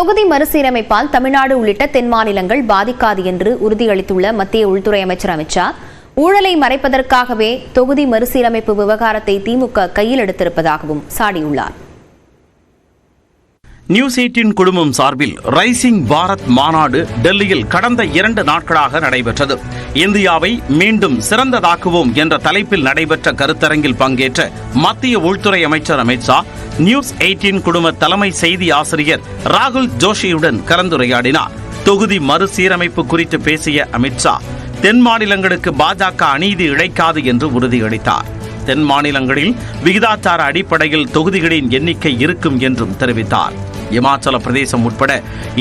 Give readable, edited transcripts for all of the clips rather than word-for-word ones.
தொகுதி மறுசீரமைப்பால் தமிழ்நாடு உள்ளிட்ட தென் மாநிலங்கள் பாதிக்காது என்று உறுதியளித்துள்ள மத்திய உள்துறை அமைச்சர் அமித் ஷா, ஊழலை மறைப்பதற்காகவே தொகுதி மறுசீரமைப்பு விவகாரத்தை திமுக கையில் எடுத்திருப்பதாகவும் சாடியுள்ளார். நியூஸ் 18 குழுமம் சார்பில் ரைசிங் பாரத் மாநாடு டெல்லியில் கடந்த 2 நாட்களாக நடைபெற்றது. இந்தியாவை மீண்டும் சிறந்ததாக்குவோம் என்ற தலைப்பில் நடைபெற்ற கருத்தரங்கில் பங்கேற்ற மத்திய உள்துறை அமைச்சர் அமித் ஷா, நியூஸ் 18 குழும தலைமை செய்தி ஆசிரியர் ராகுல் ஜோஷியுடன் கலந்துரையாடினார். தொகுதி மறுசீரமைப்பு குறித்து பேசிய அமித் ஷா, தென் மாநிலங்களுக்கு பாஜக அநீதி இழைக்காது என்று உறுதியளித்தார். தென் மாநிலங்களில் விகிதாச்சார அடிப்படையில் தொகுதிகளின் எண்ணிக்கை இருக்கும் என்றும் தெரிவித்தார். இமாச்சல பிரதேசம் உட்பட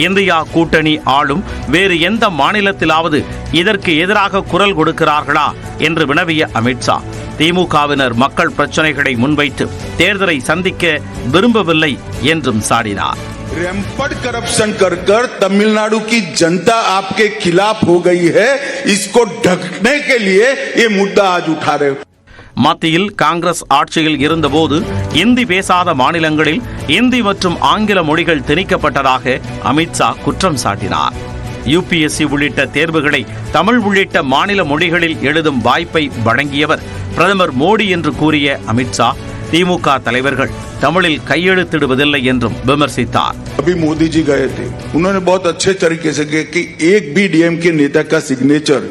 இந்தியா கூட்டணி ஆளும் வேறு எந்த மாநிலத்திலாவது இதற்கு எதிராக குரல் கொடுக்கிறார்களா என்று வினவிய அமித் ஷா, திமுகவினர் மக்கள் பிரச்சனைகளை முன்வைத்து தேர்தலை சந்திக்க விரும்பவில்லை என்றும் சாடினார். रैंपट करप्शन कर कर तमिलनाडु की जनता आपके खिलाफ हो गई है, इसको ढकने के लिए ये मुद्दा आज उठा रहे हो. மத்தியில் காங்கிரஸ் ஆட்சியில் இருந்தபோது இந்தி பேசாத மாநிலங்களில் இந்தி மற்றும் ஆங்கில மொழிகள் திணிக்கப்பட்டதாக அமித் ஷா குற்றம் சாட்டினார். யுபிஎஸ்சி உள்ளிட்ட தேர்வுகளை தமிழ் உள்ளிட்ட மாநில மொழிகளில் எழுதும் வாய்ப்பை வழங்கியவர் பிரதமர் மோடி என்று கூறிய அமித் ஷா, திமுக தலைவர்கள் தமிழில் கையெழுத்திடுவதில்லை என்றும் விமர்சித்தார். अभी मोदी जी गए थे, उन्होंने बहुत अच्छे तरीके से कहा कि एक भी डीएमके नेता का सिग्नेचर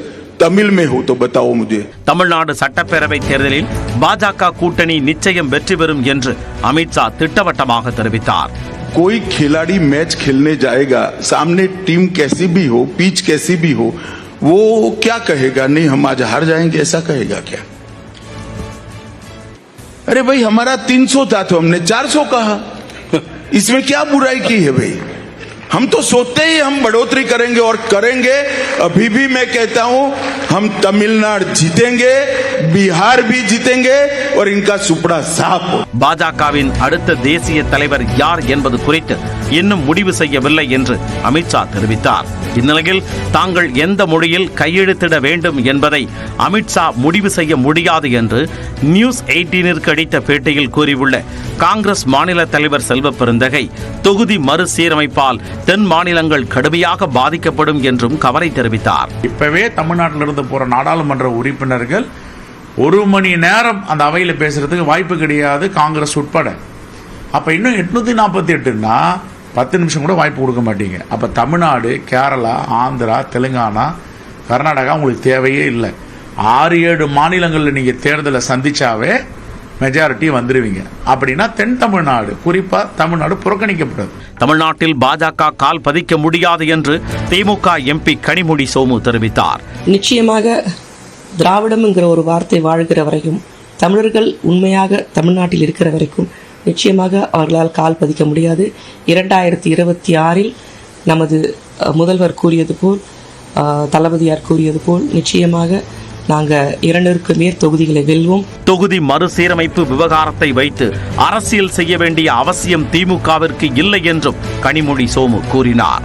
तमिल में हो तो बताओ मुझे. தமிழ்நாடு சட்டப்பேரவை தேர்தலில் பாஜக கூட்டணி நிச்சயம் வெற்றி பெறும் என்று அமித் ஷா திட்டவட்டமாக தெரிவித்தார். कोई खिलाड़ी मैच खेलने जाएगा, सामने टीम कैसी भी हो, पिच कैसी भी हो, वो क्या कहेगा, नहीं हम आज हार जाएंगे, ऐसा कहेगा क्या? अरे भाई हमारा 300 था तो हमने 400 कहा, इसमें क्या बुराई की है भाई? हम तो सोचते ही हम बढ़ोतरी करेंगे और करेंगे. अभी भी मैं कहता हूं हम तमिलनाडु जीतेंगे, बिहार भी जीतेंगे और इनका सुपड़ा साफ हो. பாஜகவின் அடுத்த தேசிய தலைவர் யார் என்பது குறித்து இன்னும் முடிவு செய்யவில்லை என்று அமித் ஷா தெரிவித்தார். இந்நிலையில் தாங்கள் எந்த மொழியில் கையெழுத்திட வேண்டும் என்பதை அமித் ஷா முடிவு செய்ய முடியாது என்று நியூஸ் 18ற்கு அளித்த பேட்டியில் கூறியுள்ள காங்கிரஸ் மாநில தலைவர் செல்வ பெருந்தகை, தொகுதி மறுசீரமைப்பால் தென் மாநிலங்கள் கடுமையாக பாதிக்கப்படும் என்றும் கவலை தெரிவித்தார். இப்பவே தமிழ்நாட்டிலிருந்து போற நாடாளுமன்ற உறுப்பினர்கள் 1 மணி நேரம் அந்த அவையில் பேசுறதுக்கு வாய்ப்பு கிடையாது, காங்கிரஸ் உட்பட. அப்ப இன்னும் 848ன்னா 10 நிமிஷம் கூட வாய்ப்பு கொடுக்க மாட்டீங்க. அப்ப தமிழ்நாடு, கேரளா, ஆந்திரா, தெலுங்கானா, கர்நாடகா உங்களுக்கு தேவையே இல்லை. 6-7 மாநிலங்களில் நீங்க தேர்தலை சந்திச்சாவே மெஜாரிட்டி வந்துருவீங்க. அப்படின்னா தென் தமிழ்நாடு, குறிப்பா தமிழ்நாடு புறக்கணிக்கப்பட்டது. தமிழ்நாட்டில் பாஜக கால் பதிக்க முடியாது என்று திமுக எம்பி கனிமொழி சோமு தெரிவித்தார். நிச்சயமாக திராவிடம்ங்கிற ஒரு வார்த்தை வாழ்கிற வரைக்கும், தமிழர்கள் உண்மையாக தமிழ்நாட்டில் இருக்கிற வரைக்கும் நிச்சயமாக அவர்களால் கால் பதிக்க முடியாது. 2026 நமது முதல்வர் கூறியது போல், தளபதியார் கூறியது போல் நிச்சயமாக நாங்கள் 2ற்கு மேல் தொகுதிகளை வெல்வோம். தொகுதி மறுசீரமைப்பு விவகாரத்தை வைத்து அரசியல் செய்ய வேண்டிய அவசியம் திமுகவிற்கு இல்லை என்றும் கனிமொழி சோமு கூறினார்.